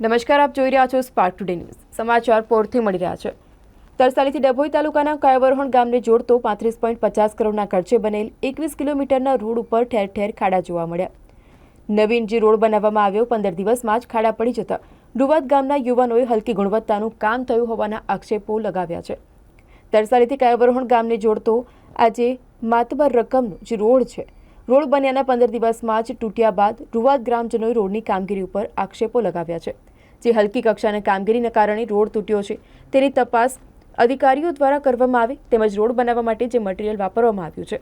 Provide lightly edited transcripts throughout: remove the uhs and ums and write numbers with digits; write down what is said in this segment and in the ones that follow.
નમસ્કાર, આપ જોઈ રહ્યા છો સ્પાર્ક ટુડે ન્યૂઝ. સમાચાર પોરથી મળી રહ્યા છે. તરસાલીથી ડભોઈ તાલુકાના કાયાવરોહણ ગામને જોડતો 35.50 કરોડના ખર્ચે બનેલ 21 કિલોમીટરના રોડ ઉપર ઠેર ઠેર ખાડા જોવા મળ્યા. નવીન જે રોડ બનાવવામાં આવ્યો 15 દિવસમાં જ ખાડા પડી જતા ડુવાત ગામના યુવાનોએ હલકી ગુણવત્તાનું કામ થયું હોવાના આક્ષેપો લગાવ્યા છે. તરસાલીથી કાયાવરોહણ ગામને જોડતો આજે માતબર રકમનો જે રોડ છે, રોડ બન્યાના 15 દિવસમાં જ તૂટ્યા બાદ ડુવાત ગ્રામજનોએ રોડની કામગીરી ઉપર આક્ષેપો લગાવ્યા છે. જે હલકી કક્ષાની કામગીરીના કારણે રોડ તૂટ્યો છે તેની તપાસ અધિકારીઓ દ્વારા કરવામાં આવે તેમજ રોડ બનાવવા માટે જે મટીરીયલ વાપરવામાં આવ્યું છે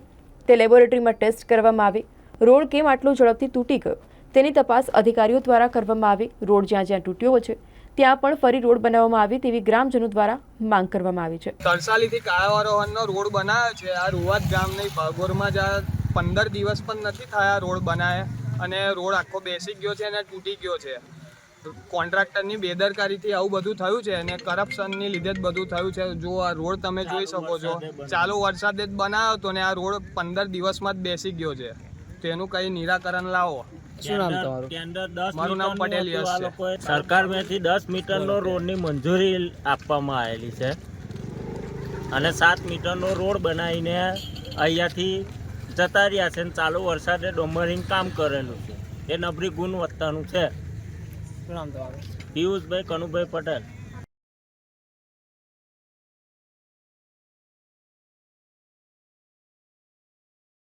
તે લેબોરેટરીમાં ટેસ્ટ કરવામાં આવે. રોડ કેમ આટલો ઝડપથી તૂટી ગયો તેની તપાસ અધિકારીઓ દ્વારા કરવામાં આવે. રોડ જ્યાં જ્યાં તૂટ્યો છે ત્યાં પણ ફરી રોડ બનાવવામાં આવે તેવી ગ્રામજનો દ્વારા માંગ કરવામાં આવી છે. તરસાલીથી કાયાવરોહણનો રોડ બનાવ્યો છે. આ રૂવાત ગામની ભાગોરમાં જ 15 દિવસ પણ નથી થયા રોડ બનાવે અને રોડ આખો બેસી ગયો છે અને તૂટી ગયો છે. કોન્ટ્રાક્ટરની બેદરકારીથી આવું બધું થયું છે અને કરપ્શનની લીધે જ બધું થયું છે. જો આ રોડ તમે જોઈ શકો છો, ચાલુ વરસાદે જ બનાવ્યો હતો ને આ રોડ 15 દિવસમાં જ બેસી ગયો છે. તો એનું કંઈ નિરાકરણ લાવો. શું નામ તમારું? મારું નામ પટેલ યશ છે. સરકારમાંથી 10 મીટરનો રોડની મંજૂરી આપવામાં આવેલી છે અને 7 મીટરનો રોડ બનાવીને અહીંયાથી જતા રહ્યા છે અને ચાલુ વરસાદે ડોમરિંગ કામ કરેલું છે. એ નબળી ગુણવત્તાનું છે. શું નામ તમારું? પિયુષભાઈ કનુભાઈ પટેલ.